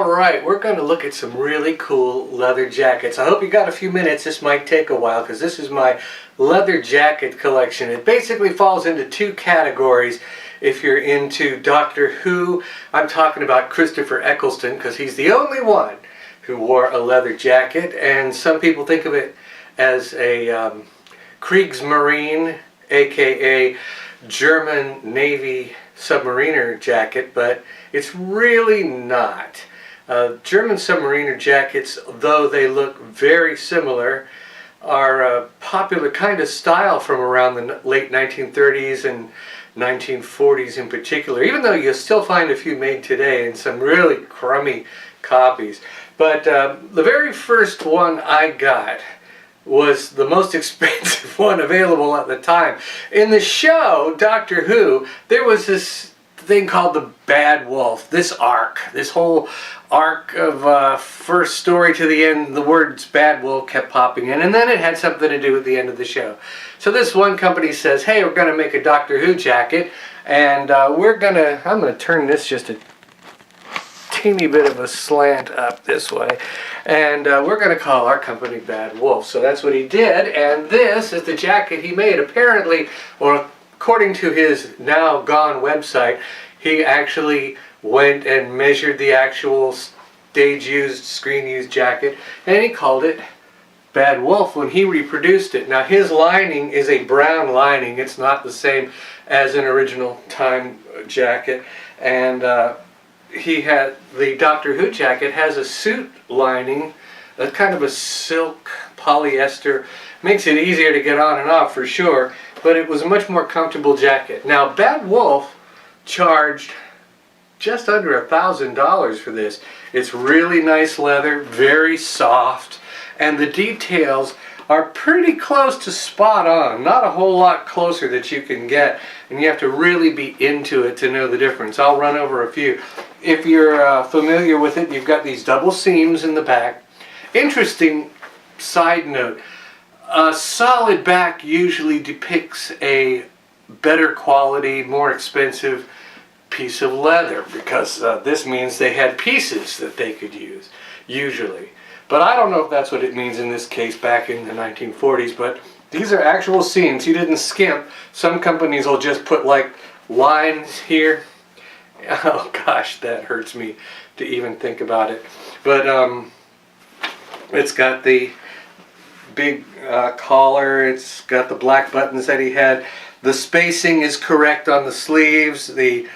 Alright, we're going to look at some really cool leather jackets. I hope you got a few minutes. This might take a while because this is my leather jacket collection. It basically falls into two categories. If you're into Doctor Who, I'm talking about Christopher Eccleston because he's the only one who wore a leather jacket, and some people think of it as a Kriegsmarine, aka German Navy submariner jacket, but it's really not. German submariner jackets, though they look very similar, are a popular kind of style from around the late 1930s and 1940s in particular, even though you'll still find a few made today and some really crummy copies. But the very first one I got was the most expensive one available at the time. In the show, Doctor Who, there was this thing called the Bad Wolf, this arc, this whole arc of first story to the end, the words Bad Wolf kept popping in, and then it had something to do with the end of the show. So this one company says, hey, we're going to make a Doctor Who jacket, and I'm going to turn this just a teeny bit of a slant up this way, and we're going to call our company Bad Wolf. So that's what he did, and this is the jacket he made. Apparently, or according to his now gone website, he actually went and measured the actual stage-used, screen-used jacket, and he called it Bad Wolf when he reproduced it. Now his lining is a brown lining. It's not the same as an original time jacket, and he had the Doctor Who jacket has a suit lining, a kind of a silk polyester. Makes it easier to get on and off for sure, but it was a much more comfortable jacket. Now Bad Wolf charged just under $1,000 for this. It's really nice leather, very soft, and the details are pretty close to spot on. Not a whole lot closer that you can get, and you have to really be into it to know the difference. I'll run over a few. If you're familiar with it, you've got these double seams in the back. Interesting side note, a solid back usually depicts a better quality, more expensive piece of leather, because this means they had pieces that they could use, usually. But I don't know if that's what it means in this case back in the 1940s, but these are actual seams. He didn't skimp. Some companies will just put like lines here. Oh gosh, that hurts me to even think about it. But it's got the big collar, it's got the black buttons that he had. The spacing is correct on the sleeves. The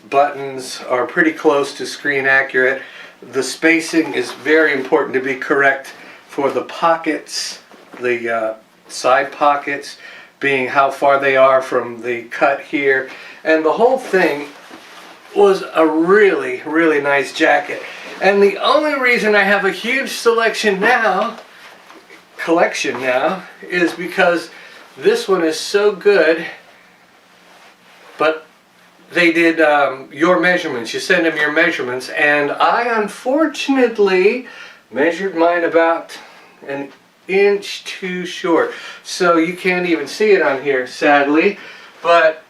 buttons are pretty close to screen accurate. The spacing is very important to be correct for the pockets, the side pockets being how far they are from the cut here. And the whole thing was a really, really nice jacket. And the only reason I have a huge collection now is because this one is so good, but they did your measurements. You send them your measurements, and I unfortunately measured mine about an inch too short. So you can't even see it on here, sadly, but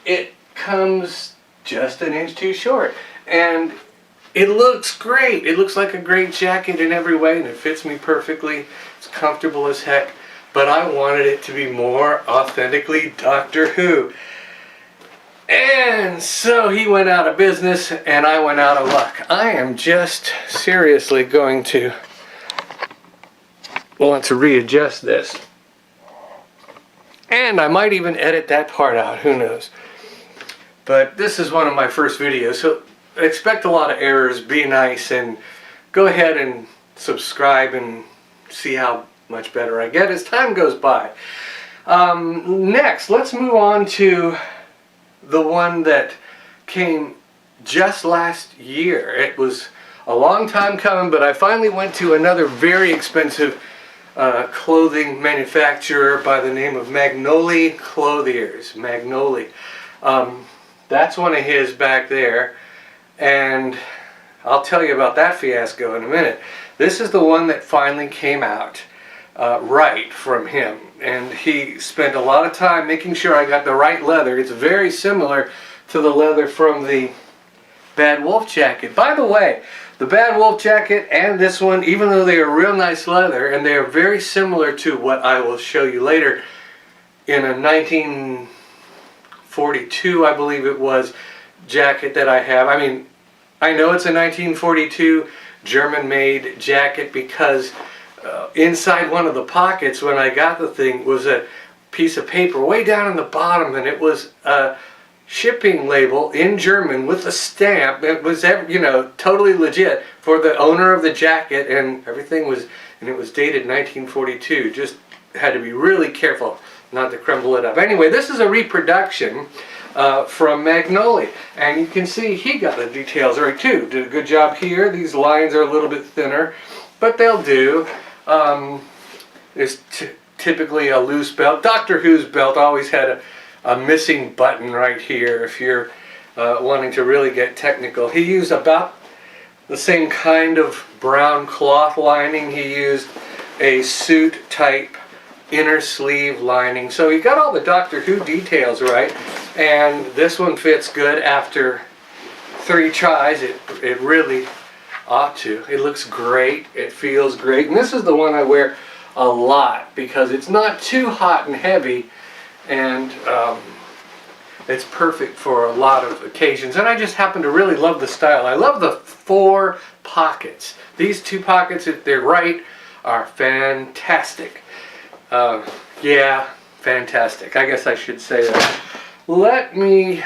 it comes just an inch too short. And it looks great. It looks like a great jacket in every way, and it fits me perfectly. It's comfortable as heck, but I wanted it to be more authentically Doctor Who. And so he went out of business, and I went out of luck. I am just seriously going to want to readjust this. And I might even edit that part out, who knows. But this is one of my first videos, so expect a lot of errors. Be nice and go ahead and subscribe and see how much better I get as time goes by. Next, let's move on to the one that came just last year. It was a long time coming, but I finally went to another very expensive clothing manufacturer by the name of Magnolia Clothiers. Magnolia. That's one of his back there, and I'll tell you about that fiasco in a minute. This is the one that finally came out right from him, and he spent a lot of time making sure I got the right leather. It's very similar to the leather from the Bad Wolf jacket. By the way, the Bad Wolf jacket and this one, even though they are real nice leather, and they are very similar to what I will show you later in a 1942, I believe it was, jacket that I have. I mean, I know it's a 1942 German-made jacket because inside one of the pockets when I got the thing was a piece of paper way down in the bottom, and it was a shipping label in German with a stamp. It was, you know, totally legit for the owner of the jacket, and everything was, and it was dated 1942. Just had to be really careful not to crumble it up. Anyway, this is a reproduction from Magnolia, and you can see he got the details right too. Did a good job here. These lines are a little bit thinner, but they'll do. There's typically a loose belt. Doctor Who's belt always had a missing button right here if you're wanting to really get technical. He used about the same kind of brown cloth lining. He used a suit type inner sleeve lining. So he got all the Doctor Who details right, and this one fits good after 3 tries. It really ought to. It looks great. It feels great. And this is the one I wear a lot because it's not too hot and heavy, and it's perfect for a lot of occasions. And I just happen to really love the style. I love the 4 pockets. These 2 pockets, if they're right, are fantastic. Yeah, fantastic. I guess I should say that. Let me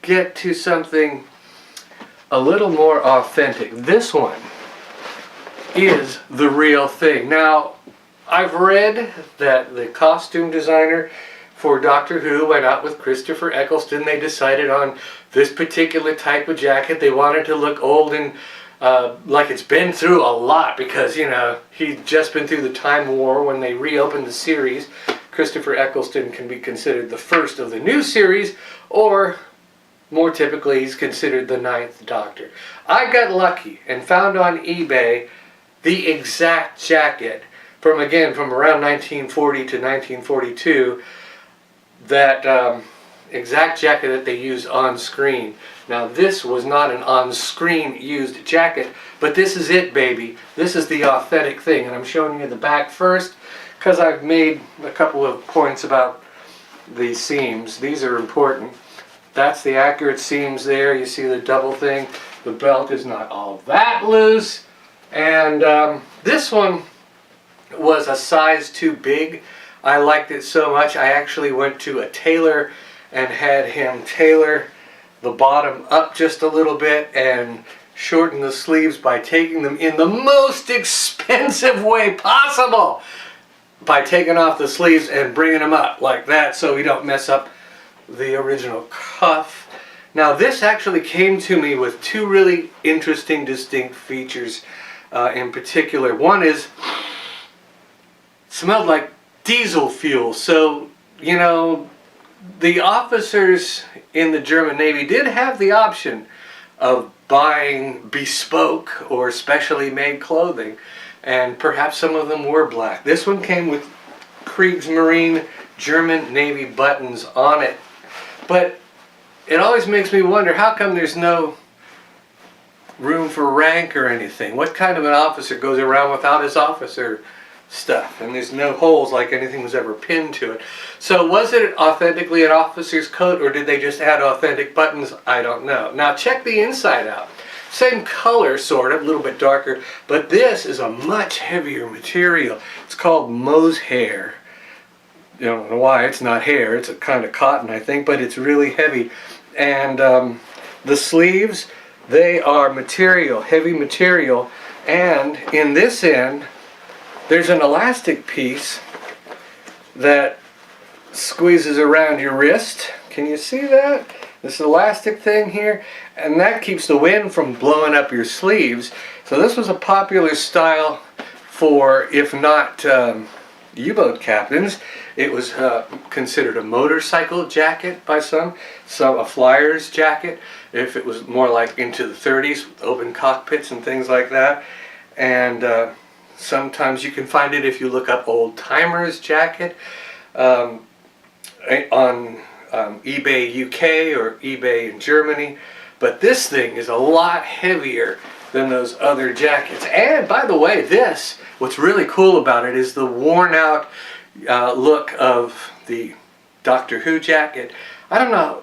get to something a little more authentic. This one is the real thing. Now, I've read that the costume designer for Doctor Who went out with Christopher Eccleston. They decided on this particular type of jacket. They wanted to look old and like it's been through a lot because, you know, he'd just been through the Time War when they reopened the series. Christopher Eccleston can be considered the first of the new series, or more typically he's considered the 9th Doctor. I got lucky and found on eBay the exact jacket from around 1940 to 1942, that exact jacket that they used on screen. Now this was not an on-screen used jacket, but this is it, baby. This is the authentic thing, and I'm showing you the back first because I've made a couple of points about the seams. These are important. That's the accurate seams there. You see the double thing. The belt is not all that loose, and this one was a size too big. I liked it so much I actually went to a tailor and had him tailor the bottom up just a little bit and shorten the sleeves by taking them in the most expensive way possible, by taking off the sleeves and bringing them up like that so we don't mess up the original cuff. Now this actually came to me with 2 really interesting distinct features in particular. One is, it smelled like diesel fuel. So, you know, the officers in the German Navy did have the option of buying bespoke or specially made clothing, and perhaps some of them were black. This one came with Kriegsmarine German Navy buttons on it, but it always makes me wonder, how come there's no room for rank or anything? What kind of an officer goes around without his officer stuff, and there's no holes like anything was ever pinned to it? So was it authentically an officer's coat, or did they just add authentic buttons? I don't know. Now check the inside out. Same color, sort of, a little bit darker, but this is a much heavier material. It's called mohair. You don't know why. It's not hair. It's a kind of cotton, I think, but it's really heavy. And the sleeves, they are material, heavy material, and in this end there's an elastic piece that squeezes around your wrist. Can you see that? This elastic thing here, and that keeps the wind from blowing up your sleeves. So this was a popular style for, if not U-boat captains, it was considered a motorcycle jacket by some, a flyer's jacket, if it was more like into the 30s, with open cockpits and things like that. And sometimes you can find it if you look up old timers jacket on eBay UK or eBay in Germany. But this thing is a lot heavier than those other jackets. And by the way, this, what's really cool about it is the worn out look of the Doctor Who jacket. I don't know,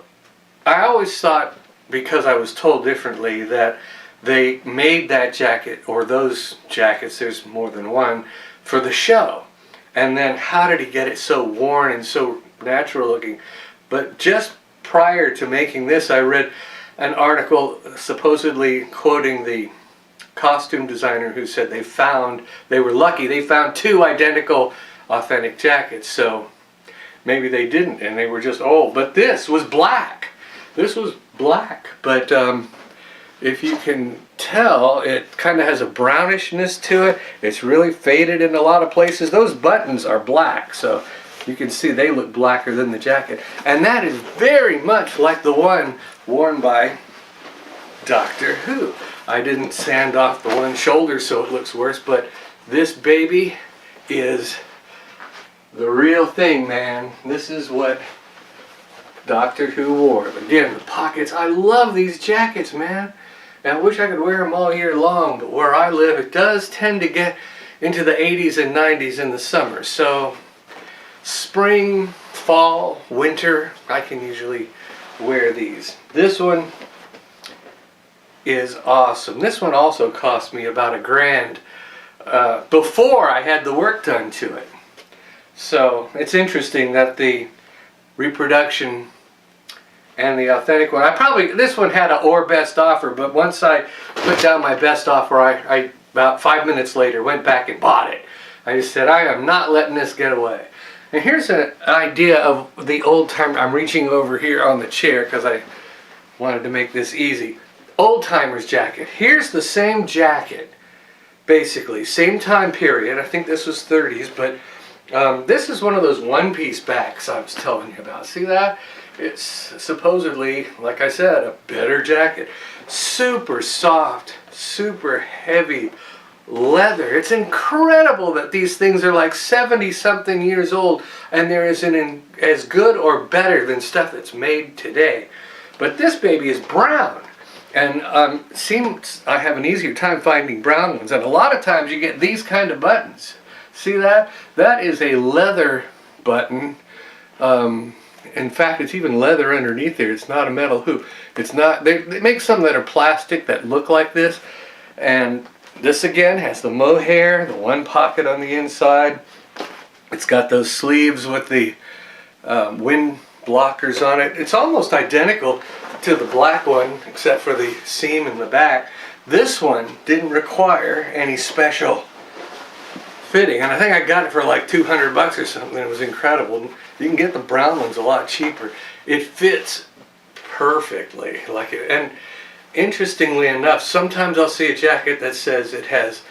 I always thought, because I was told differently, that they made that jacket, or those jackets, there's more than one, for the show. And then how did he get it so worn and so natural looking? But just prior to making this, I read an article supposedly quoting the costume designer who said they were lucky, they found 2 identical authentic jackets. So maybe they didn't and they were just old. But this was black. This was black. But if you can tell, it kind of has a brownishness to it. It's really faded in a lot of places. Those buttons are black, so you can see they look blacker than the jacket. And that is very much like the one worn by Doctor Who. I didn't sand off the one shoulder so it looks worse, but this baby is the real thing, man. This is what Doctor Who wore. Again, the pockets. I love these jackets, man. And I wish I could wear them all year long, but where I live, it does tend to get into the 80s and 90s in the summer. So spring, fall, winter, I can usually wear these. This one is awesome. This one also cost me about $1,000 before I had the work done to it. So it's interesting that the reproduction and the authentic one, this one had a or best offer, but once I put down my best offer, I about 5 minutes later went back and bought it. I just said, I am not letting this get away. And here's an idea of the old time. I'm reaching over here on the chair because I wanted to make this easy. Old timer's jacket. Here's the same jacket, basically, same time period. I think this was 30s, but this is one of those one-piece backs I was telling you about. See that? It's supposedly, like I said, a better jacket. Super soft, super heavy leather. It's incredible that these things are like 70-something years old and they're as good or better than stuff that's made today. But this baby is brown. And seems I have an easier time finding brown ones. And a lot of times you get these kind of buttons. See that? That is a leather button. In fact, it's even leather underneath there. It's not a metal hoop. It's not. They make some that are plastic that look like this. And this again has the mohair, the one pocket on the inside. It's got those sleeves with the wind blockers on it. It's almost identical to the black one, except for the seam in the back. This one didn't require any special fitting, and I think I got it for like $200 or something. It was incredible. You can get the brown ones a lot cheaper. It fits perfectly, and interestingly enough, sometimes I'll see a jacket that says it has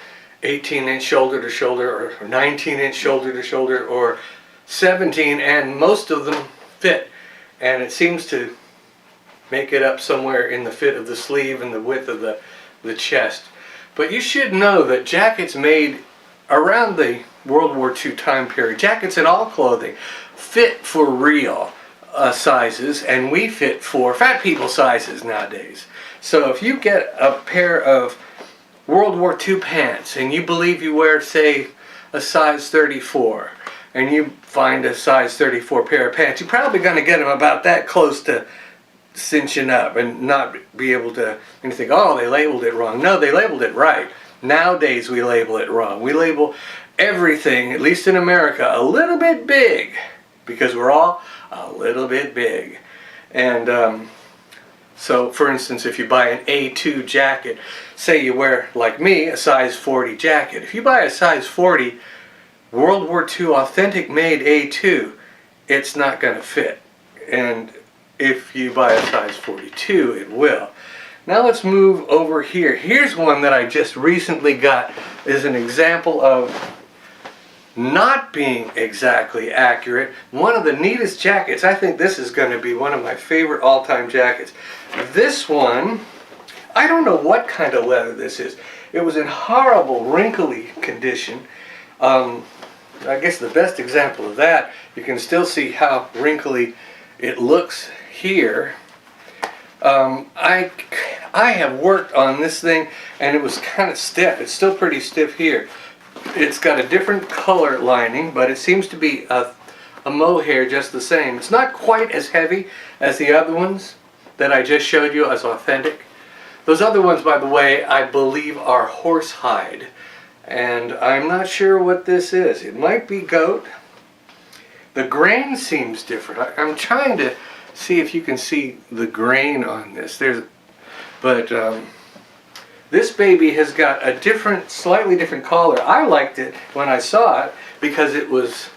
18-inch shoulder to shoulder, or 19-inch shoulder to shoulder, or 17, and most of them fit, and it seems to make it up somewhere in the fit of the sleeve and the width of the chest. But you should know that jackets made around the World War II time period, jackets and all clothing, fit for real sizes, and we fit for fat people sizes nowadays. So if you get a pair of World War II pants and you believe you wear, say, a size 34, and you find a size 34 pair of pants, you're probably going to get them about that close to cinching up and not be able to, and you think, oh, they labeled it wrong. No, they labeled it right. Nowadays we label it wrong. We label everything, at least in America, a little bit big, because we're all a little bit big. And so, for instance, if you buy an A2 jacket, say you wear, like me, a size 40 jacket. If you buy a size 40 World War II authentic made A2, it's not going to fit. And if you buy a size 42, it will. Now let's move over here. Here's one that I just recently got as an example of not being exactly accurate. One of the neatest jackets. I think this is going to be one of my favorite all-time jackets. This one, I don't know what kind of leather this is. It was in horrible, wrinkly condition. I guess the best example of that, you can still see how wrinkly it looks here. I I have worked on this thing and it was kind of stiff. It's still pretty stiff here. It's got a different color lining, but it seems to be a mohair just the same. It's not quite as heavy as the other ones that I just showed you as authentic. Those other ones, by the way, I believe are horsehide. And I'm not sure what this is. It might be goat. The grain seems different. I'm trying to see if you can see the grain on this. This baby has got a different, slightly different collar. I liked it when I saw it because it was,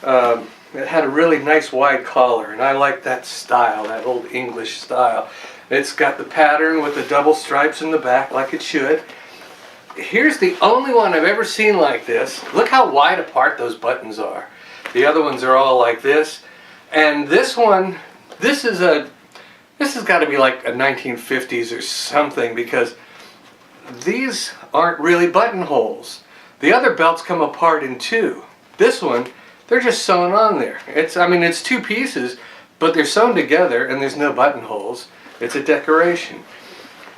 it had a really nice wide collar, and I like that style, that old English style. It's got the pattern with the double stripes in the back like it should. Here's the only one I've ever seen like this. Look how wide apart those buttons are. The other ones are all like this. And this one, this has got to be like a 1950s or something, because these aren't really buttonholes. The other belts come apart in two. This one, they're just sewn on there. It's two pieces, but they're sewn together and there's no buttonholes. It's a decoration.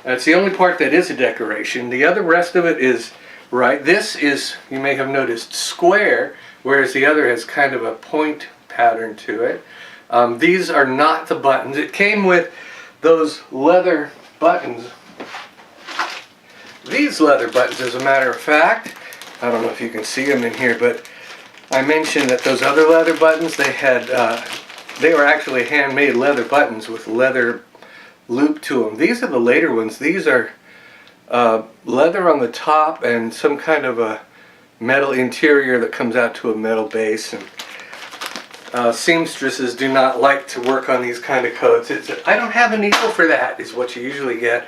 It's the only part that is a decoration. The other rest of it is right. This is, you may have noticed, square, whereas the other has kind of a point pattern to it. These are not the buttons. It came with those leather buttons. These leather buttons, as a matter of fact, I don't know if you can see them in here, but I mentioned that those other leather buttons, they were actually handmade leather buttons with leather loop to them. These are the later ones. These are leather on the top and some kind of a metal interior that comes out to a metal base. And seamstresses do not like to work on these kind of coats. I don't have a needle for that, is what you usually get.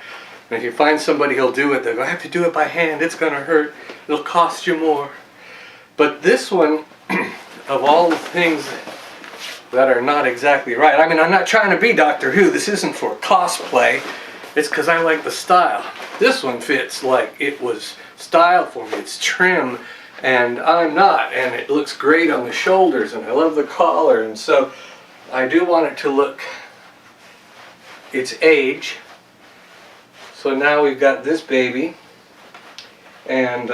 And if you find somebody who'll do it, they'll go, I have to do it by hand, it's going to hurt, it'll cost you more. But this one, of all the things that are not exactly right, I'm not trying to be Doctor Who, this isn't for cosplay, it's because I like the style. This one fits like it was styled for me, it's trim, and I'm not, and it looks great on the shoulders, and I love the collar, and so I do want it to look its age. So now we've got this baby, and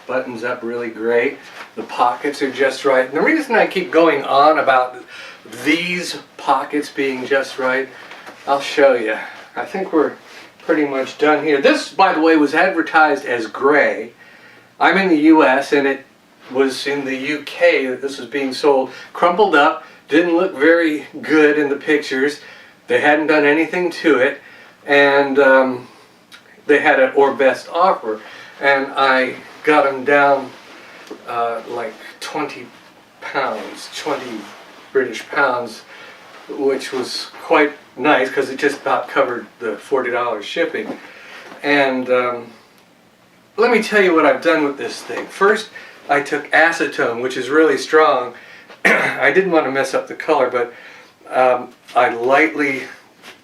buttons up really great. The pockets are just right. And the reason I keep going on about these pockets being just right, I'll show you. I think we're pretty much done here. This, by the way, was advertised as gray. I'm in the US and it was in the UK that this was being sold. Crumpled up, didn't look very good in the pictures. They hadn't done anything to it. And they had an or best offer, and I got them down like 20 pounds, 20 British pounds, which was quite nice because it just about covered the $40 shipping. And let me tell you what I've done with this thing. First, I took acetone, which is really strong. I didn't want to mess up the color, but I lightly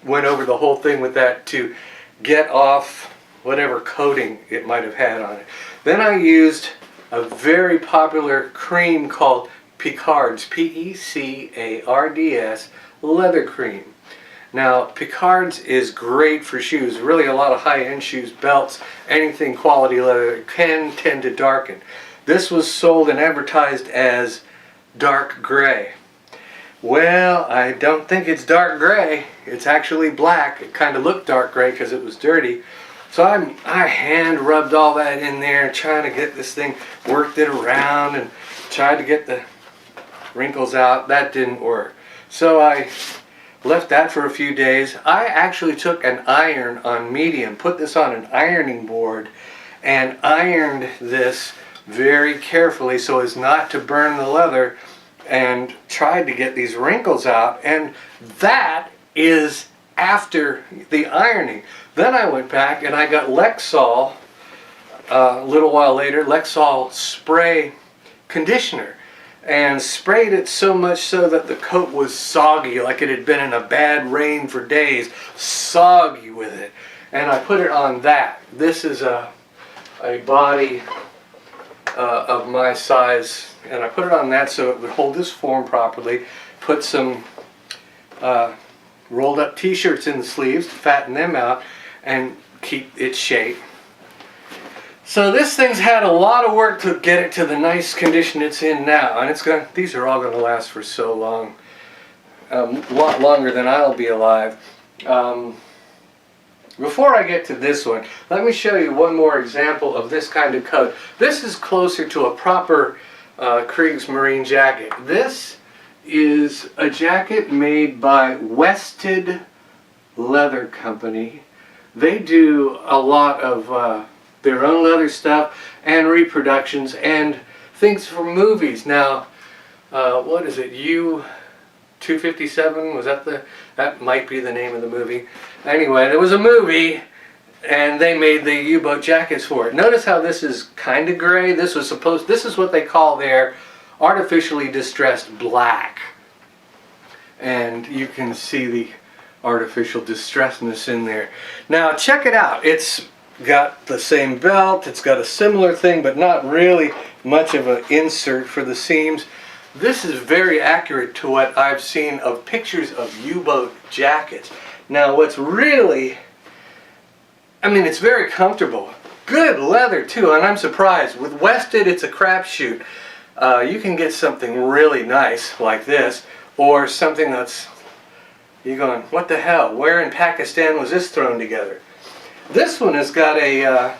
went over the whole thing with that to get off whatever coating it might have had on it. Then I used a very popular cream called Picard's, P-E-C-A-R-D-S, leather cream. Now, Picard's is great for shoes, really a lot of high-end shoes, belts, anything quality leather can tend to darken. This was sold and advertised as dark gray. Well, I don't think it's dark gray. It's actually black. It kind of looked dark gray because it was dirty. So I hand rubbed all that in there, trying to get this thing, worked it around and tried to get the wrinkles out. That didn't work. So I left that for a few days. I actually took an iron on medium, put this on an ironing board, and ironed this very carefully so as not to burn the leather, and tried to get these wrinkles out. And that is after the ironing. Then I went back and I got Lexol, a little while later, Lexol spray conditioner, and sprayed it so much so that the coat was soggy, like it had been in a bad rain for days, soggy with it. And I put it on that. This is a body of my size, and I put it on that so it would hold this form properly. Put some rolled up t-shirts in the sleeves to fatten them out and keep its shape. So this thing's had a lot of work to get it to the nice condition it's in now, and these are all going to last for so long, a lot longer than I'll be alive. Before I get to this one, let me show you one more example of this kind of coat. This is closer to a proper Kriegsmarine jacket. This is a jacket made by Wested Leather Company. They do a lot of their own leather stuff and reproductions and things for movies. Now, what is it? U-257? Was that might be the name of the movie. Anyway, there was a movie and they made the U-boat jackets for it. Notice how this is kind of gray. This is what they call their artificially distressed black. And you can see the artificial distressedness in there. Now check it out. It's got the same belt, it's got a similar thing, but not really much of an insert for the seams. This is very accurate to what I've seen of pictures of U-boat jackets. Now what's really, it's very comfortable. Good leather too, and I'm surprised. With Wested, it's a crapshoot. You can get something really nice like this, or something that's, you're going, what the hell? Where in Pakistan was this thrown together? This one has got a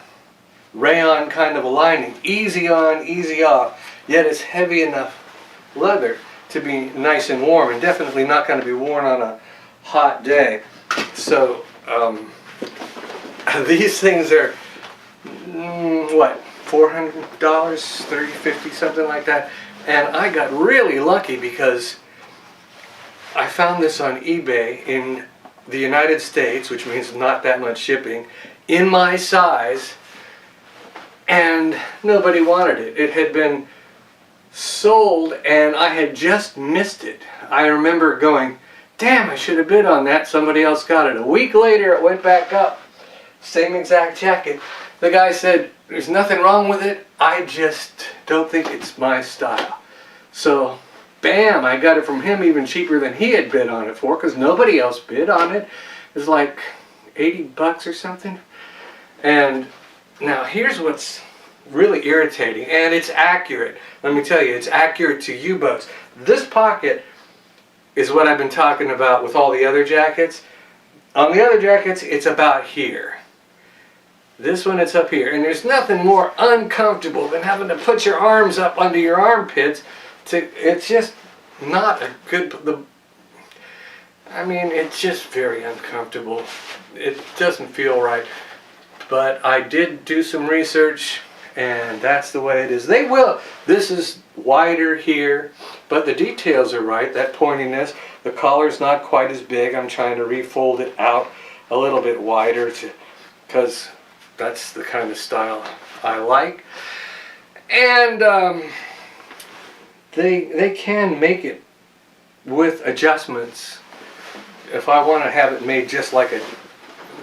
rayon kind of a lining, easy on, easy off, yet it's heavy enough leather to be nice and warm, and definitely not going to be worn on a hot day. So these things are what, $400, $30, $50, something like that. And I got really lucky because I found this on eBay in the United States, which means not that much shipping, in my size, and nobody wanted it. It had been sold and I had just missed it. I remember going, damn, I should have bid on that. Somebody else got it. A week later it went back up. Same exact jacket. The guy said, there's nothing wrong with it. I just don't think it's my style. So bam, I got it from him even cheaper than he had bid on it for, because nobody else bid on it. It was like 80 bucks or something. And now here's what's really irritating, and it's accurate. Let me tell you, it's accurate to U-boats. This pocket is what I've been talking about with all the other jackets. On the other jackets, it's about here. This one, it's up here. And there's nothing more uncomfortable than having to put your arms up under your armpits. It's just not a good, it's just very uncomfortable. It doesn't feel right. But I did do some research, and that's the way it is. This is wider here, but the details are right. That pointiness, the collar's not quite as big. I'm trying to refold it out a little bit wider because that's the kind of style I like. And they can make it with adjustments if I want to have it made just like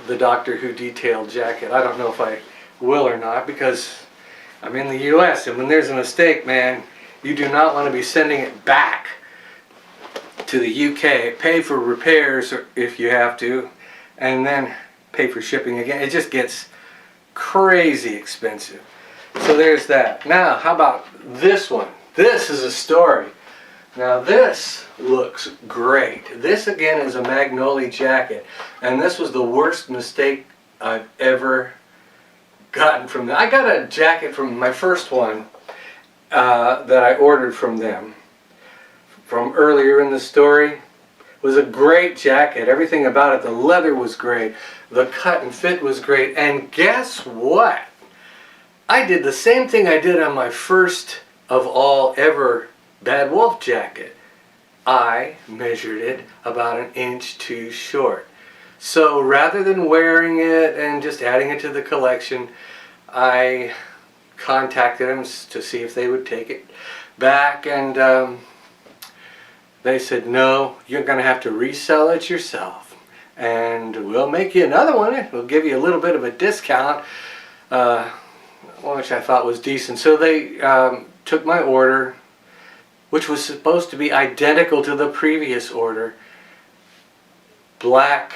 the Doctor Who detailed jacket. I don't know if I will or not, because I'm in the US, and when there's a mistake, man, you do not want to be sending it back to the UK. Pay for repairs if you have to, and then pay for shipping again. It just gets crazy expensive. So there's that. Now, how about this one? This is a story. Now this looks great. This again is a Magnolia jacket, and this was the worst mistake I've ever gotten from them. I got a jacket from my first one that I ordered from them from earlier in the story. It was a great jacket. Everything about it, the leather was great, the cut and fit was great, and guess what? I did the same thing I did on my first of all ever Bad Wolf jacket. I measured it about 1 inch too short. So rather than wearing it and just adding it to the collection, I contacted them to see if they would take it back, and they said, no, you're going to have to resell it yourself, and we'll make you another one. We'll give you a little bit of a discount, which I thought was decent. So they took my order, which was supposed to be identical to the previous order, black,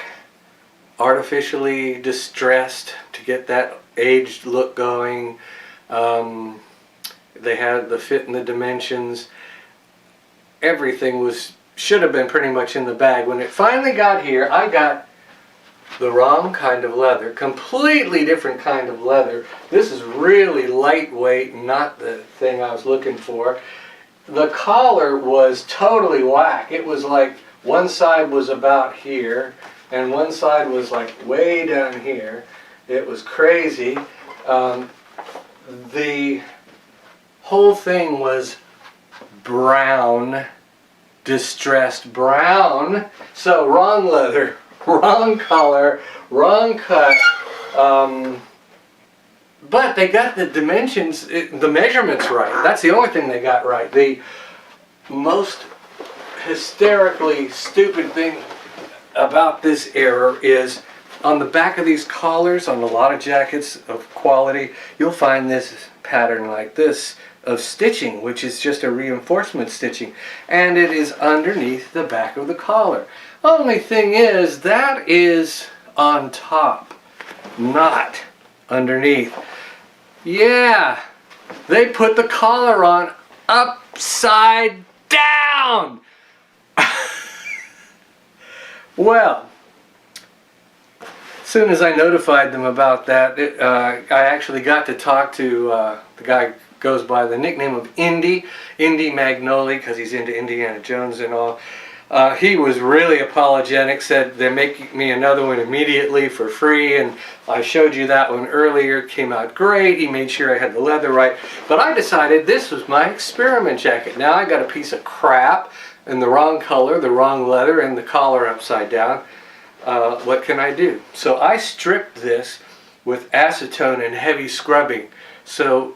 artificially distressed to get that aged look going. They had the fit and the dimensions. Everything should have been pretty much in the bag. When it finally got here, I got the wrong kind of leather, completely different kind of leather. This is really lightweight, not the thing I was looking for. The collar was totally whack. It was like one side was about here and one side was like way down here. It was crazy. The whole thing was brown, distressed brown. So wrong leather, wrong color, wrong cut. But they got the dimensions, the measurements right. That's the only thing they got right. The most hysterically stupid thing about this error is on the back of these collars, on a lot of jackets of quality, you'll find this pattern like this of stitching, which is just a reinforcement stitching, and it is underneath the back of the collar. Only thing is, that is on top, not underneath. Yeah, they put the collar on upside down. Well, as soon as I notified them about that, I actually got to talk to the guy goes by the nickname of Indy Magnoli, because he's into Indiana Jones and all. He was really apologetic, said they're making me another one immediately for free, and I showed you that one earlier. It came out great. He made sure I had the leather right. But I decided this was my experiment jacket. Now I got a piece of crap in the wrong color, the wrong leather, and the collar upside down. What can I do? So I stripped this with acetone and heavy scrubbing. So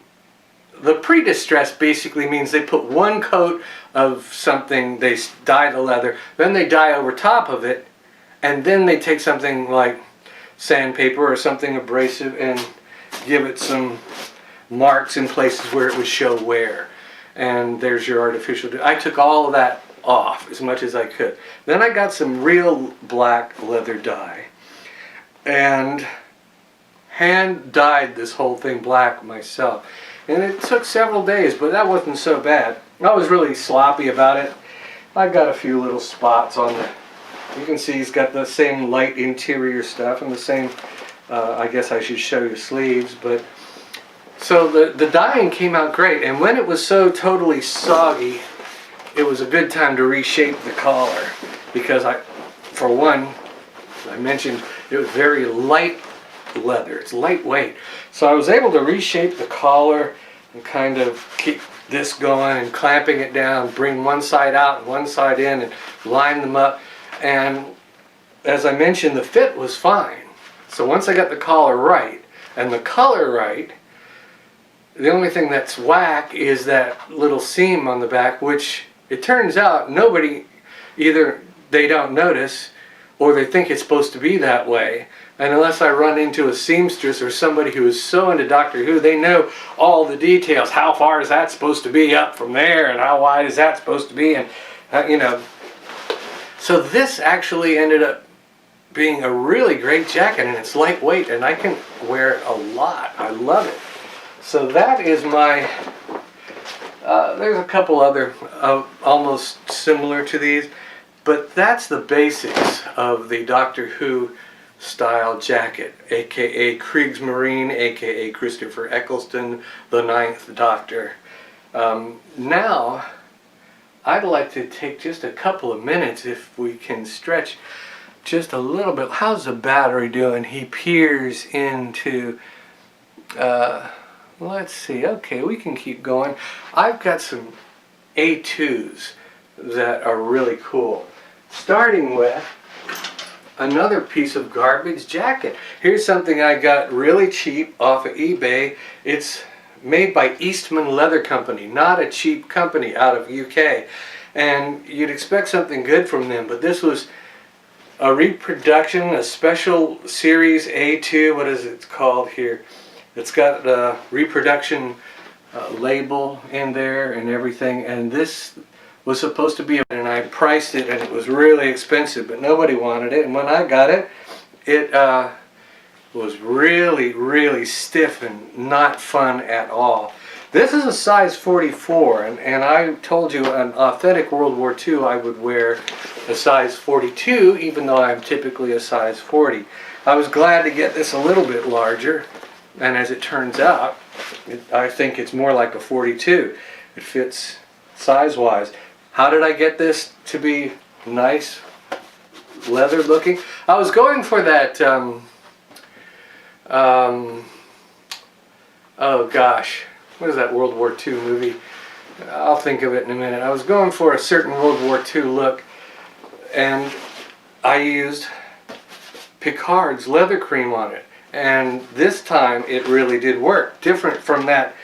the pre-distress basically means they put one coat of something, they dye the leather, then they dye over top of it, and then they take something like sandpaper or something abrasive and give it some marks in places where it would show wear. And there's your artificial. I took all of that off as much as I could. Then I got some real black leather dye and hand dyed this whole thing black myself. And it took several days, but that wasn't so bad. I was really sloppy about it. I got a few little spots on the, you can see he's got the same light interior stuff and the same, I guess I should show you sleeves, but so the dyeing came out great. And when it was so totally soggy, it was a good time to reshape the collar, because for one, I mentioned it was very light leather. It's lightweight. So I was able to reshape the collar and kind of keep this going and clamping it down, bring one side out and one side in and line them up. And as I mentioned, the fit was fine. So once I got the collar right and the color right, the only thing that's whack is that little seam on the back, which it turns out nobody, either they don't notice or they think it's supposed to be that way. And unless I run into a seamstress or somebody who is so into Doctor Who, they know all the details. How far is that supposed to be up from there, and how wide is that supposed to be, and you know. So this actually ended up being a really great jacket, and it's lightweight, and I can wear it a lot. I love it. So that is my, there's a couple other almost similar to these, but that's the basics of the Doctor Who style jacket, aka Kriegsmarine, aka Christopher Eccleston, the Ninth Doctor. Now, I'd like to take just a couple of minutes, if we can stretch just a little bit. How's the battery doing? He peers into, let's see, okay, we can keep going. I've got some A2s that are really cool. Starting with another piece of garbage jacket. Here's something I got really cheap off of eBay. It's made by Eastman Leather Company, not a cheap company out of UK. And you'd expect something good from them, but this was a reproduction, a special series A2, what is it called here? It's got a reproduction label in there and everything, and this was supposed to be, and I priced it, and it was really expensive, but nobody wanted it. And when I got it, it was really, really stiff and not fun at all. This is a size 44, and I told you an authentic World War II I would wear a size 42, even though I'm typically a size 40. I was glad to get this a little bit larger, and as it turns out, I think it's more like a 42. It fits size-wise. How did I get this to be nice, leather looking? I was going for that, oh gosh, what is that World War II movie? I'll think of it in a minute. I was going for a certain World War II look, and I used Picard's leather cream on it. And this time it really did work. Different from that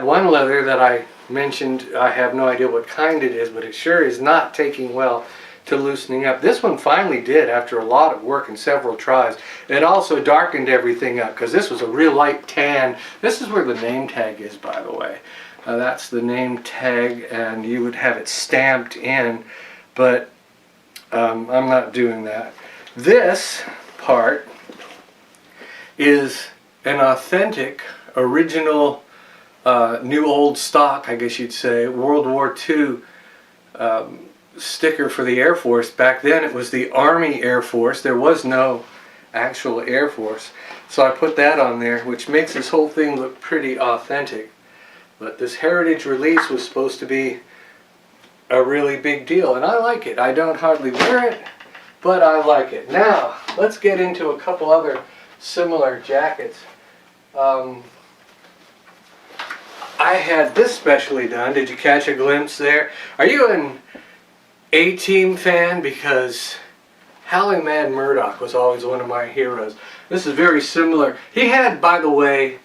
one leather that I mentioned. I have no idea what kind it is, but it sure is not taking well to loosening up. This one finally did after a lot of work and several tries. It also darkened everything up because this was a real light tan. This is where the name tag is, by the way. That's the name tag, and you would have it stamped in, but I'm not doing that. This part is an authentic, original, new old stock, I guess you'd say, World War II sticker for the Air Force. Back then it was the Army Air Force. There was no actual Air Force. So I put that on there, which makes this whole thing look pretty authentic. But this heritage release was supposed to be a really big deal, and I like it. I don't hardly wear it, but I like it. Now, let's get into a couple other similar jackets. I had this specially done. Did you catch a glimpse there? Are you an A-Team fan? Because Howling Mad Murdoch was always one of my heroes. This is very similar. He had, by the way,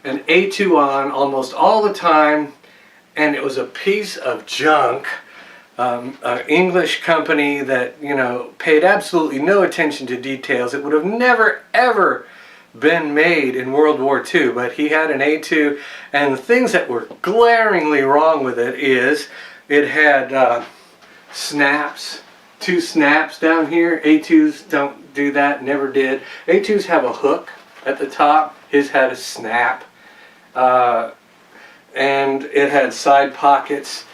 an A2 on almost all the time, and it was a piece of junk. An English company that, you know, paid absolutely no attention to details. It would have never, ever been made in World War II, but he had an A2, and the things that were glaringly wrong with it is it had snaps, 2 snaps down here. A2s don't do that, never did. A2s have a hook at the top. His had a snap, and it had side pockets.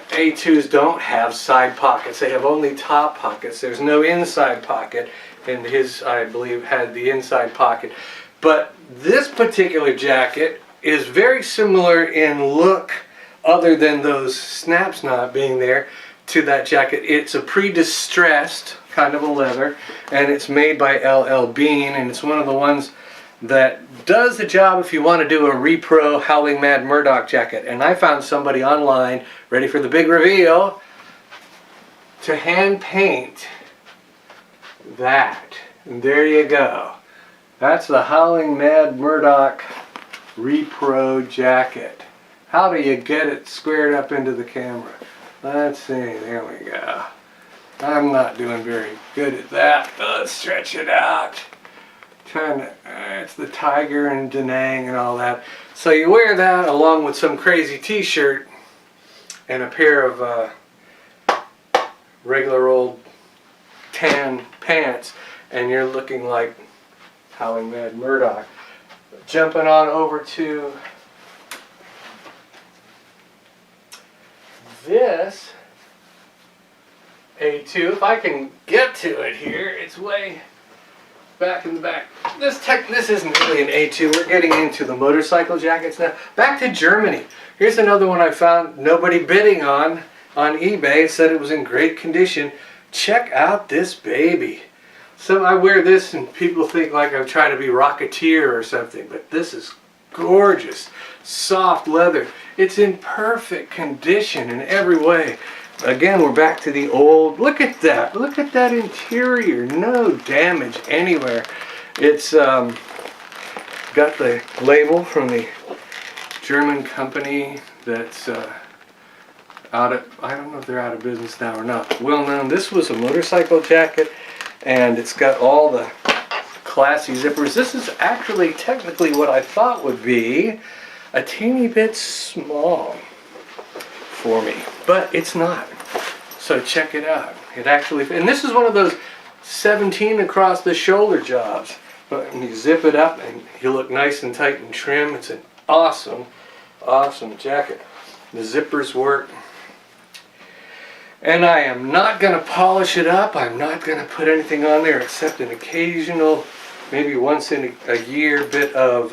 A2s don't have side pockets. They have only top pockets. There's no inside pocket, and his, I believe, had the inside pocket. But this particular jacket is very similar in look, other than those snaps not being there, to that jacket. It's a pre-distressed kind of a leather, and it's made by LL Bean, and it's one of the ones that does the job if you want to do a repro Howling Mad Murdoch jacket. And I found somebody online, ready for the big reveal, to hand paint that. And there you go. That's the Howling Mad Murdoch repro jacket. How do you get it squared up into the camera? Let's see, there we go. I'm not doing very good at that. Let's stretch it out. It's the tiger and Da Nang and all that. So you wear that along with some crazy t-shirt and a pair of regular old tan pants, and you're looking like Howling Mad Murdoch. Jumping on over to this A2, if I can get to it here, it's way back in the back. This isn't really an A2. We're getting into the motorcycle jackets now. Back to Germany. Here's another one I found nobody bidding on eBay. Said it was in great condition. Check out this baby. So I wear this and people think like I'm trying to be Rocketeer or something, but this is gorgeous. Soft leather. It's in perfect condition in every way. Again, we're back to the old. Look at that. Look at that interior. No damage anywhere. It's got the label from the German company that's out of, I don't know if they're out of business now or not. Well known. This was a motorcycle jacket, and it's got all the classy zippers. This is actually technically what I thought would be a teeny bit small for me. but it's not. So check it out. It actually, and this is one of those 17 across the shoulder jobs. But when you zip it up and you look nice and tight and trim, it's an awesome, awesome jacket. The zippers work. And I am not going to polish it up. I'm not going to put anything on there except an occasional, maybe once in a year, bit of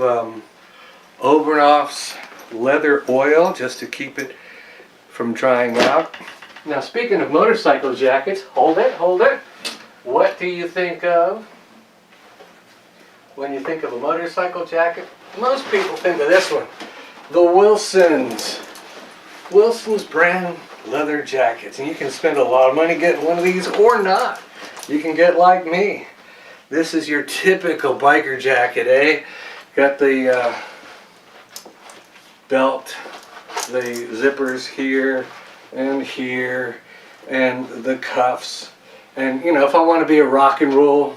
Obernoff's leather oil just to keep it from drying out. Now, speaking of motorcycle jackets, hold it, hold it. What do you think of when you think of a motorcycle jacket? Most people think of this one, the Wilson's brand leather jackets. And you can spend a lot of money getting one of these or not. You can get like me. This is your typical biker jacket, eh? Got the belt, the zippers here and here, and the cuffs. And you know, if I want to be a rock and roll,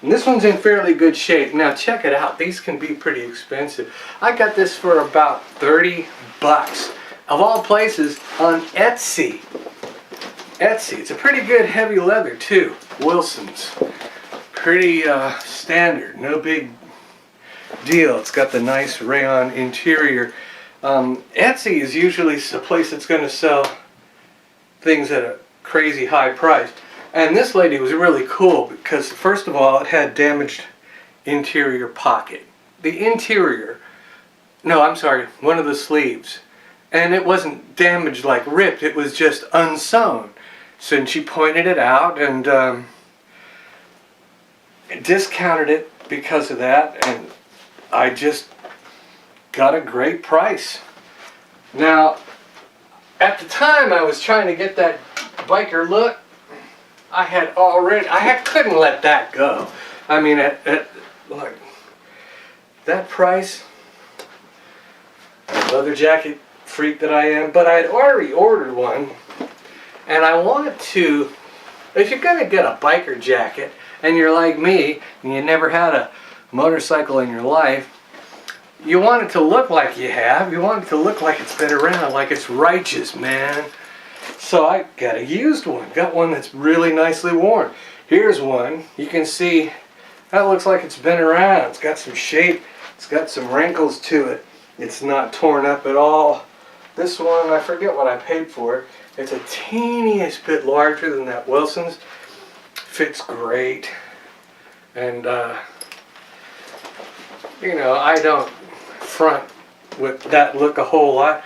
and this one's in fairly good shape. Now check it out. These can be pretty expensive. I got this for about 30 bucks. Of all places, on Etsy. Etsy. It's a pretty good heavy leather too. Wilson's. Pretty standard. No big deal. It's got the nice rayon interior. Etsy is usually a place that's going to sell things at a crazy high price. And this lady was really cool because, first of all, it had damaged interior pocket. The interior, no, I'm sorry, one of the sleeves. And it wasn't damaged like ripped, it was just unsewn. So she pointed it out and discounted it because of that. And I just got a great price. Now, at the time I was trying to get that biker look, I couldn't let that go. I mean, look, that price, leather jacket freak that I am, but I had already ordered one, and I wanted to, if you're going to get a biker jacket, and you're like me, and you never had a motorcycle in your life, you want it to look like you have, you want it to look like it's been around, like it's righteous, man. So I got a used one, got one that's really nicely worn. Here's one, you can see, that looks like it's been around, it's got some shape, it's got some wrinkles to it, it's not torn up at all. This one, I forget what I paid for it. It's a teeniest bit larger than that Wilson's. Fits great. And, you know, I don't front with that look a whole lot.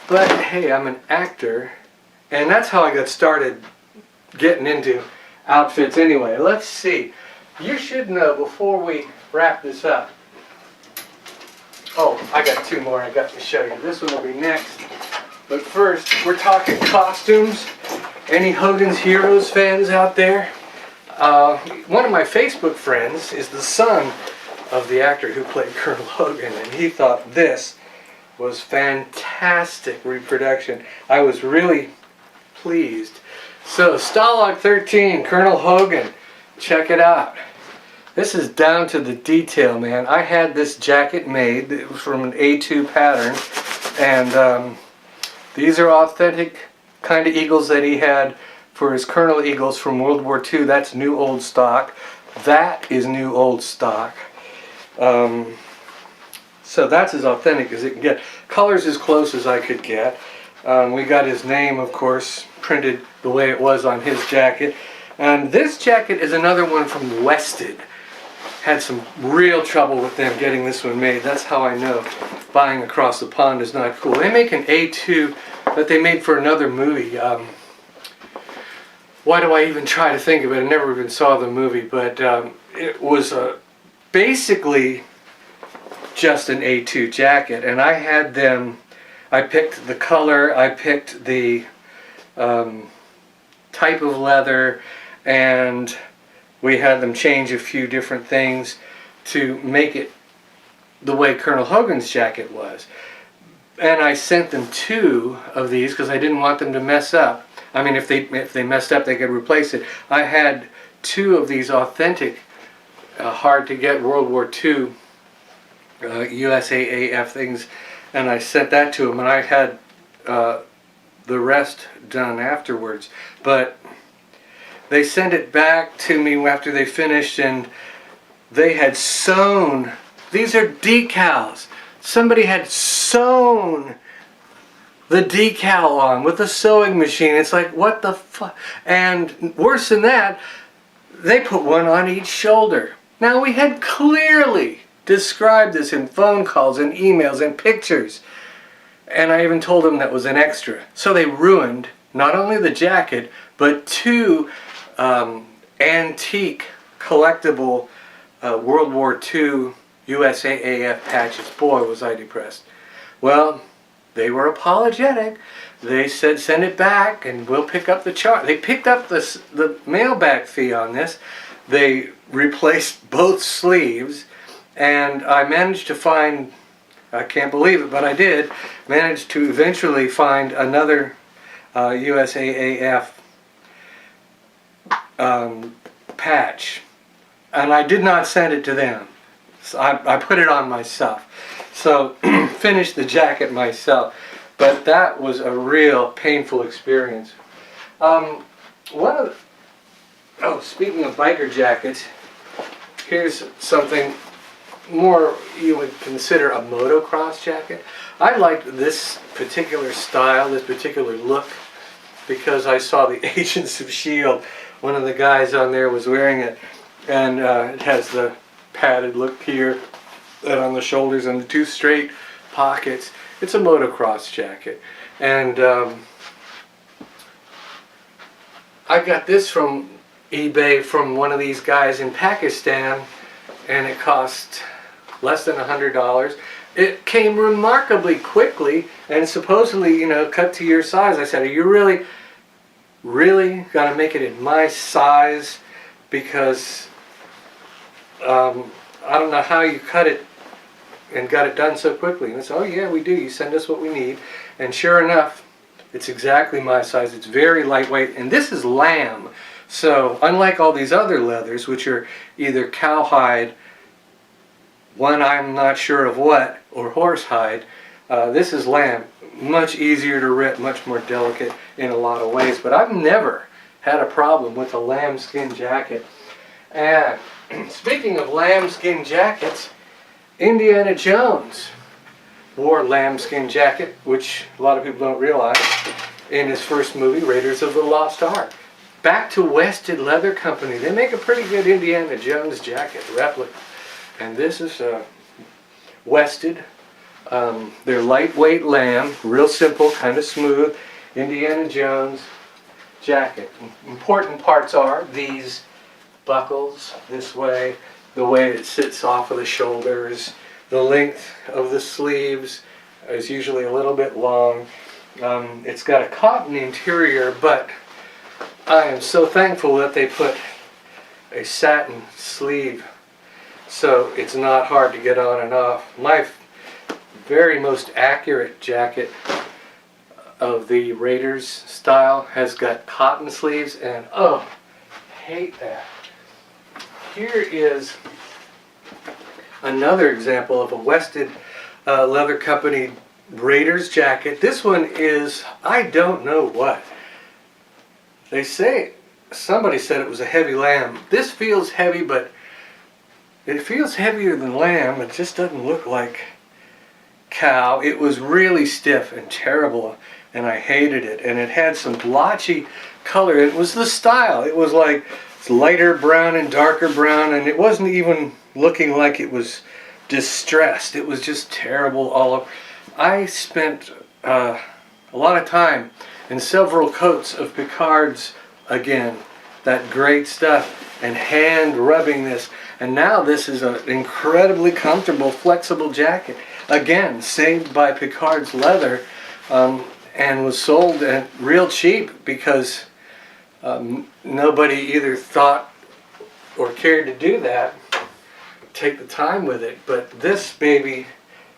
But, hey, I'm an actor. And that's how I got started getting into outfits anyway. Let's see. You should know before we wrap this up. Oh, I got two more I got to show you. This one will be next. But first, we're talking costumes. Any Hogan's Heroes fans out there? One of my Facebook friends is the son of the actor who played Colonel Hogan, and he thought this was fantastic reproduction. I was really pleased. So, Stalag 13, Colonel Hogan, check it out. This is down to the detail, man. I had this jacket made. It was from an A2 pattern, and these are authentic kind of eagles that he had for his Colonel Eagles from World War II. That's new old stock. That is new old stock. So that's as authentic as it can get. Color's as close as I could get. We got his name, of course, printed the way it was on his jacket. And this jacket is another one from Wested. Had some real trouble with them getting this one made. That's how I know buying across the pond is not cool. They make an A2 that they made for another movie. Why do I even try to think of it? I never even saw the movie, but it was basically just an A2 jacket, and I had them, I picked the color, I picked the type of leather, and we had them change a few different things to make it the way Colonel Hogan's jacket was. And I sent them 2 of these because I didn't want them to mess up. I mean, if they messed up, they could replace it. I had 2 of these authentic, hard to get World War II USAAF things, and I sent that to them. And I had the rest done afterwards. But they sent it back to me after they finished, and they had sewn, these are decals. Somebody had sewn the decal on with a sewing machine. It's like, what the fuck? And worse than that, they put one on each shoulder. Now, we had clearly described this in phone calls and emails and pictures. And I even told them that was an extra. So they ruined not only the jacket, but two antique collectible World War II USAAF patches. Boy, was I depressed. Well, they were apologetic. They said send it back and we'll pick up the charge. They picked up the mailback fee on this. They replaced both sleeves, and I managed to find, I can't believe it, but I did, managed to eventually find another USAAF patch. And I did not send it to them. So I put it on myself. So finished the jacket myself. But that was a real painful experience. Speaking of biker jackets, here's something more you would consider a motocross jacket. I liked this particular style, this particular look, because I saw the Agents of S.H.I.E.L.D. One of the guys on there was wearing it, and it has the padded look here and on the shoulders and the two straight pockets. It's a motocross jacket, and I got this from eBay from one of these guys in Pakistan, and it cost less than $100. It came remarkably quickly, and supposedly, you know, cut to your size. I said, are you really gonna make it in my size? Because I don't know how you cut it and got it done so quickly. And it's, oh yeah, we do. You send us what we need. And sure enough, it's exactly my size. It's very lightweight, and this is lamb. So unlike all these other leathers, which are either cowhide, one I'm not sure of what, or horsehide, this is lamb. Much easier to rip, much more delicate in a lot of ways. But I've never had a problem with a lambskin jacket. And speaking of lambskin jackets, Indiana Jones wore a lambskin jacket, which a lot of people don't realize, in his first movie, Raiders of the Lost Ark. Back to Wested Leather Company. They make a pretty good Indiana Jones jacket replica. And this is Wested. They're lightweight lamb, real simple, kind of smooth, Indiana Jones jacket. Important parts are these buckles this way, the way it sits off of the shoulders, the length of the sleeves is usually a little bit long. It's got a cotton interior, but I am so thankful that they put a satin sleeve so it's not hard to get on and off. My very most accurate jacket of the Raiders style has got cotton sleeves, and oh, hate that. Here is another example of a Wested Leather Company Raiders jacket. This one is, I don't know what. They say, somebody said it was a heavy lamb. This feels heavy, but it feels heavier than lamb. It just doesn't look like cow. It was really stiff and terrible, and I hated it. And it had some blotchy color. It was the style. It was like lighter brown and darker brown, and it wasn't even looking like it was distressed. It was just terrible all over. I spent a lot of time in several coats of Picard's, again, that great stuff, and hand rubbing this. And now this is an incredibly comfortable, flexible jacket. Again, saved by Picard's leather, and was sold at real cheap because nobody either thought or cared to do that, take the time with it. But this baby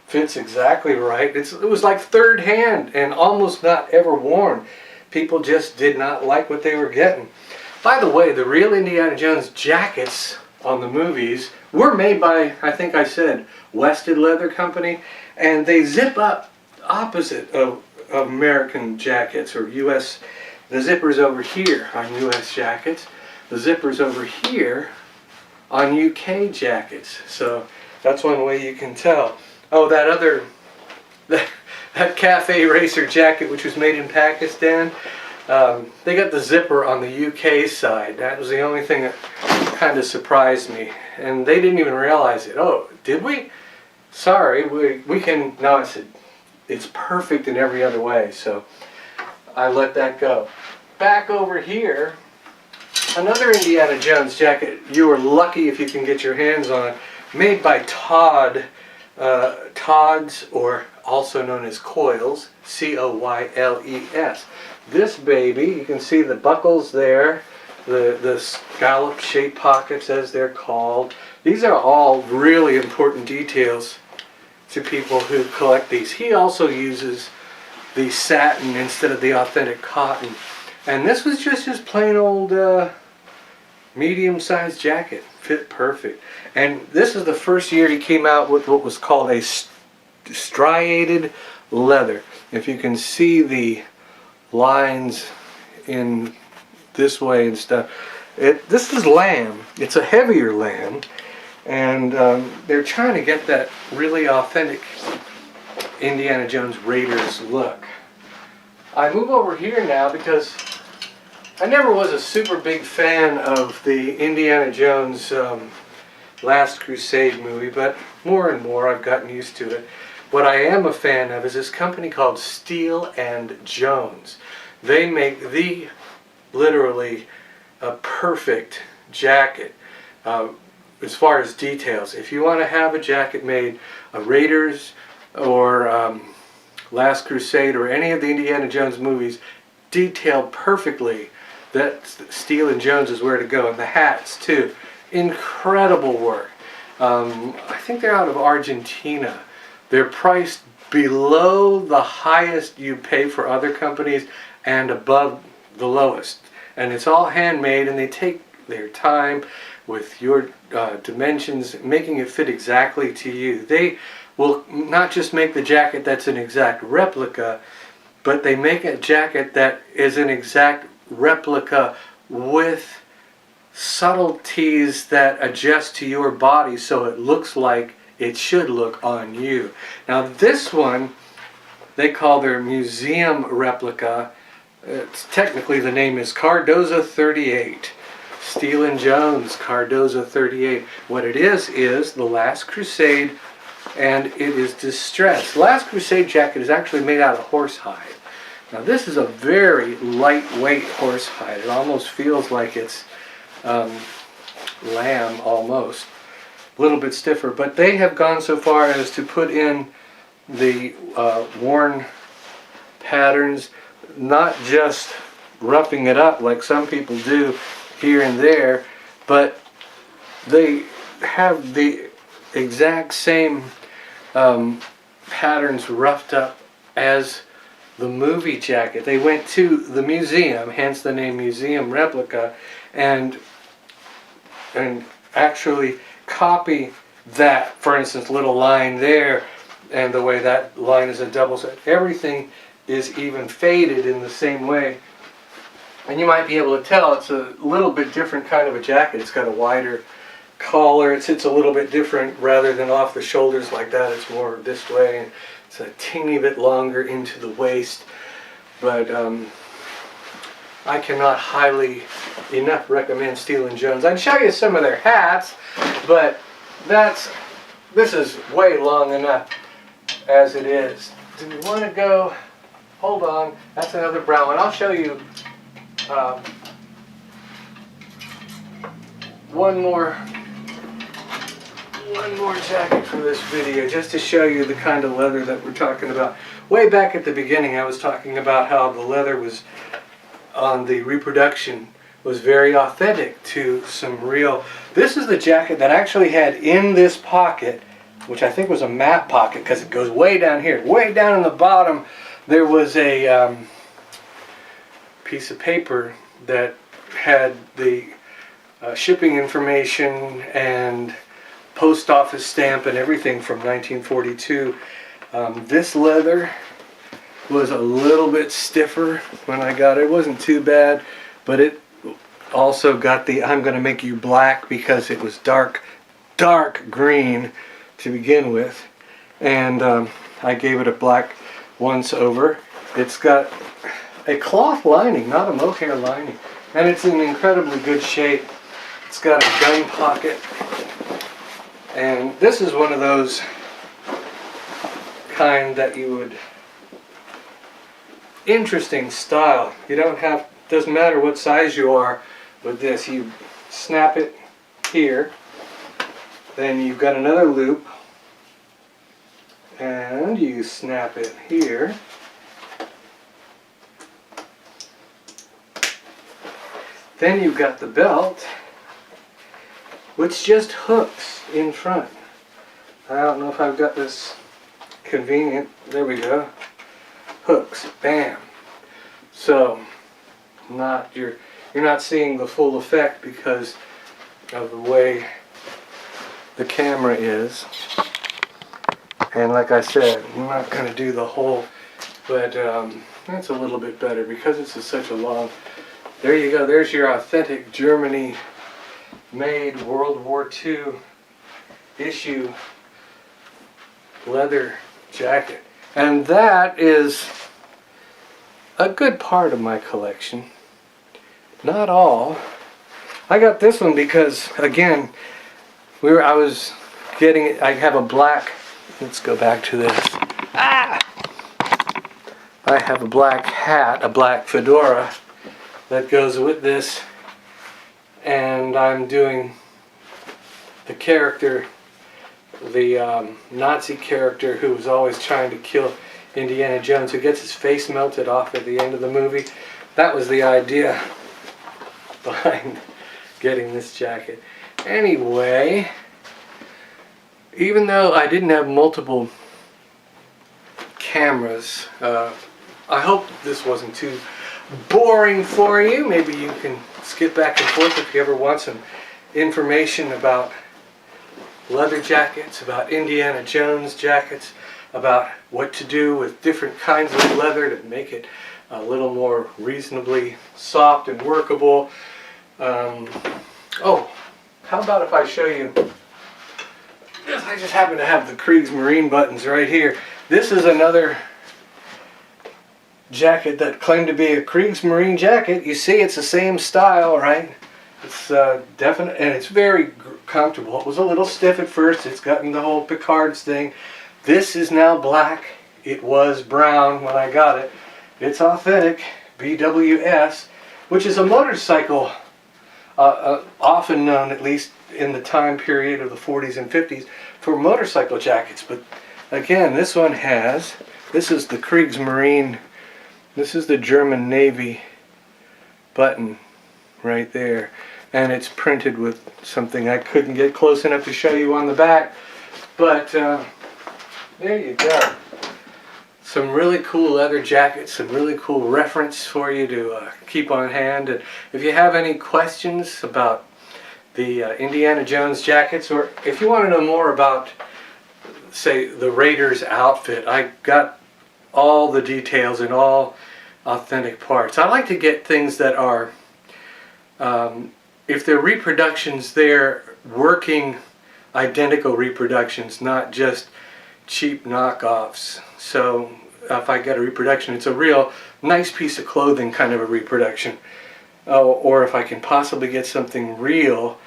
fits exactly right. It was like third hand and almost not ever worn. People just did not like what they were getting. By the way, the real Indiana Jones jackets on the movies were made by, I think I said, Wested Leather Company, and they zip up opposite of American jackets, or U.S. The zipper's over here on U.S. jackets. The zipper's over here on UK jackets. So that's one way you can tell. Oh, that other, that Cafe Racer jacket, which was made in Pakistan, they got the zipper on the UK side. That was the only thing that kind of surprised me. And they didn't even realize it. Oh, did we? Sorry, we can, no, it's perfect in every other way. So I let that go. Back over here, another Indiana Jones jacket. You are lucky if you can get your hands on it. Made by Todd's, or also known as Coils, C-O-Y-L-E-S. This baby, you can see the buckles there, the scallop shaped pockets as they're called. These are all really important details to people who collect these. He also uses the satin instead of the authentic cotton. And this was just his plain old medium-sized jacket. Fit perfect. And this is the first year he came out with what was called a striated leather. If you can see the lines in this way and stuff, this is lamb. It's a heavier lamb, and they're trying to get that really authentic Indiana Jones Raiders look. I move over here now because I never was a super big fan of the Indiana Jones Last Crusade movie, but more and more I've gotten used to it. What I am a fan of is this company called Steele and Jones. They make literally a perfect jacket as far as details. If you want to have a jacket made of Raiders or Last Crusade or any of the Indiana Jones movies detailed perfectly, that Steele and Jones is where to go. And the hats too, incredible work. I think they're out of Argentina. They're priced below the highest you pay for other companies and above the lowest. And it's all handmade, and they take their time with your dimensions, making it fit exactly to you. They will not just make the jacket that's an exact replica, but they make a jacket that is an exact replica with subtleties that adjust to your body so it looks like it should look on you. Now this one, they call their museum replica. It's technically, the name is Cardozo 38. Steele and Jones Cardozo 38. What it is the Last Crusade, and it is distressed. Last Crusade jacket is actually made out of horsehide. Now this is a very lightweight horsehide. It almost feels like it's lamb almost. A little bit stiffer, but they have gone so far as to put in the worn patterns, not just roughing it up like some people do here and there, but they have the exact same patterns roughed up as the movie jacket. They went to the museum, hence the name museum replica, and actually copy that, for instance, little line there, and the way that line is a double set. Everything is even faded in the same way. And you might be able to tell it's a little bit different kind of a jacket. It's got a wider collar. It sits a little bit different rather than off the shoulders like that. It's more this way, and it's a teeny bit longer into the waist. But I cannot highly enough recommend Steele and Jones. I'd show you some of their hats, but this is way long enough as it is. Do we want to go? Hold on, that's another brown one. I'll show you one more jacket for this video, just to show you the kind of leather that we're talking about. Way back at the beginning, I was talking about how the leather was on the reproduction was very authentic to some real. This is the jacket that actually had in this pocket, which I think was a map pocket because it goes way down here. Way down in the bottom there was a piece of paper that had the shipping information and post office stamp and everything from 1942. This leather was a little bit stiffer when I got it. It wasn't too bad, but it also got the "I'm gonna make you black" because it was dark green to begin with, and I gave it a black once over. It's got a cloth lining, not a mohair lining, and it's in incredibly good shape. It's got a gun pocket, and this is one of those kind that you would, interesting style. You don't have, doesn't matter what size you are with this. You snap it here, then you've got another loop, and you snap it here. Then you've got the belt, which just hooks in front. I don't know if I've got this convenient. There we go. Hooks. Bam. So, you're not seeing the full effect because of the way the camera is. And like I said, I'm not going to do the whole, but that's a little bit better because it's such a long. There you go. There's your authentic Germany made World War II issue leather jacket. And that is a good part of my collection. Not all. I got this one because, again, I have a black, let's go back to this. I have a black hat, a black fedora that goes with this, and I'm doing the character, the Nazi character who was always trying to kill Indiana Jones, who gets his face melted off at the end of the movie. That was the idea behind getting this jacket. Anyway, even though I didn't have multiple cameras, I hope this wasn't too boring for you. Maybe you can skip back and forth if you ever want some information about leather jackets, about Indiana Jones jackets, about what to do with different kinds of leather to make it a little more reasonably soft and workable. Oh, how about if I show you, I just happen to have the Kriegsmarine buttons right here. This is another jacket that claimed to be a Kriegsmarine jacket. You see, it's the same style, right? It's definite, and it's very comfortable. It was a little stiff at first. It's gotten the whole Picard's thing. This is now black. It was brown when I got it. It's authentic BWS, which is a motorcycle, often known, at least in the time period of the 40s and 50s, for motorcycle jackets. But again, this one has, this is the Kriegsmarine, this is the German Navy button right there, and it's printed with something I couldn't get close enough to show you on the back, but there you go. Some really cool leather jackets, some really cool reference for you to keep on hand. And if you have any questions about the Indiana Jones jackets, or if you want to know more about, say, the Raiders outfit, I got all the details and all authentic parts. I like to get things that are, if they're reproductions, they're working identical reproductions, not just cheap knockoffs. So if I get a reproduction, it's a real nice piece of clothing kind of a reproduction. Oh, or if I can possibly get something real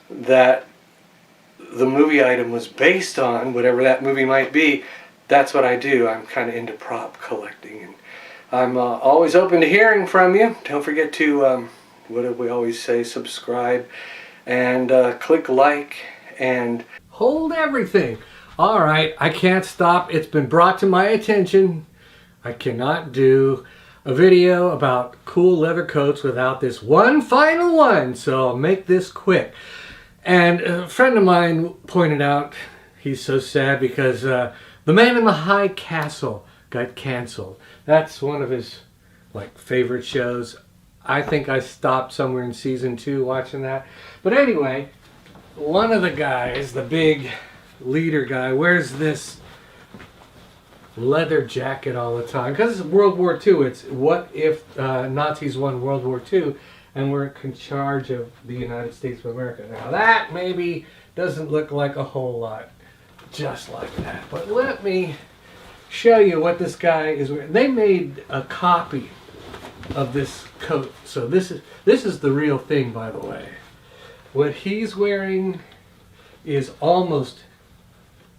that the movie item was based on, whatever that movie might be, that's what I do. I'm kind of into prop collecting, and I'm always open to hearing from you. Don't forget to, what do we always say, subscribe and click like and hold everything. Alright, I can't stop. It's been brought to my attention. I cannot do a video about cool leather coats without this one final one, so I'll make this quick. And a friend of mine pointed out, he's so sad because The Man in the High Castle got canceled. That's one of his favorite shows. I think I stopped somewhere in season 2 watching that. But anyway, one of the guys, the big leader guy, wears this leather jacket all the time. Because it's World War II. It's what if Nazis won World War II and were in charge of the United States of America. Now that maybe doesn't look like a whole lot just like that. But let me show you what this guy is wearing. They made a copy of this coat. So this is the real thing, by the way. What he's wearing is almost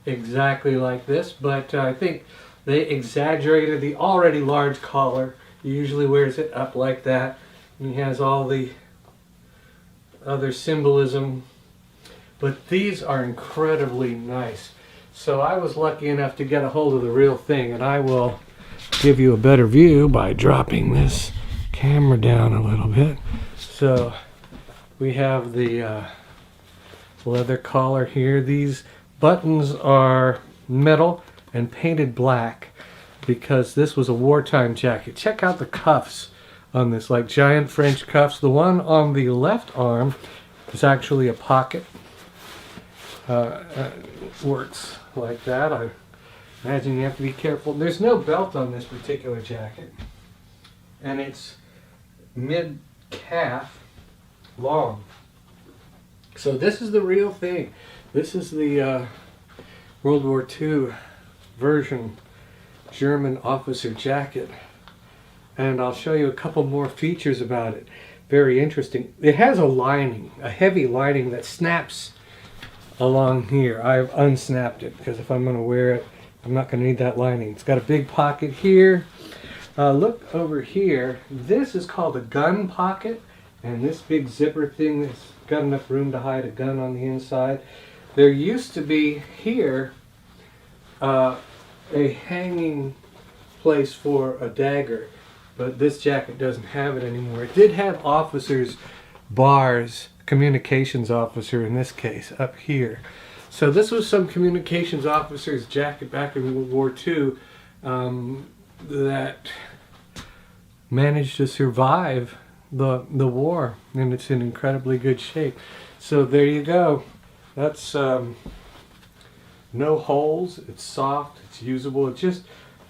exactly like this, but I think they exaggerated the already large collar. He usually wears it up like that. He has all the other symbolism, but these are incredibly nice. So I was lucky enough to get a hold of the real thing, and I will give you a better view by dropping this camera down a little bit. So we have the leather collar here. These buttons are metal and painted black because this was a wartime jacket. Check out the cuffs on this, like giant French cuffs. The one on the left arm is actually a pocket. Works like that. I imagine you have to be careful. There's no belt on this particular jacket, and it's mid-calf long. So this is the real thing. This is the World War II version German officer jacket, and I'll show you a couple more features about it. Very interesting. It has a lining, a heavy lining that snaps along here. I've unsnapped it because if I'm going to wear it, I'm not going to need that lining. It's got a big pocket here. Look over here. This is called a gun pocket, and this big zipper thing that's got enough room to hide a gun on the inside. There used to be here a hanging place for a dagger, but this jacket doesn't have it anymore. It did have officers' bars, communications officer in this case, up here. So this was some communications officer's jacket back in World War II that managed to survive the war, and it's in incredibly good shape. So there you go. That's no holes. It's soft. It's usable. It's just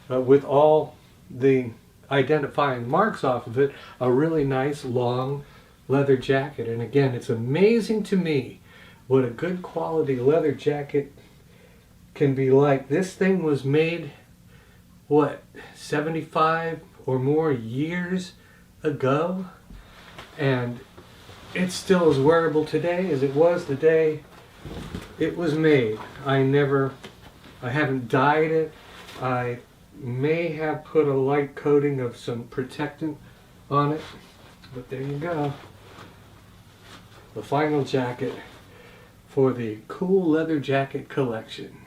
with all the identifying marks off of it, a really nice long leather jacket. And again, it's amazing to me what a good quality leather jacket can be like. This thing was made, what, 75 or more years ago, and it's still as wearable today as it was the day it was made. I haven't dyed it. I may have put a light coating of some protectant on it, but there you go. The final jacket for the cool leather jacket collection.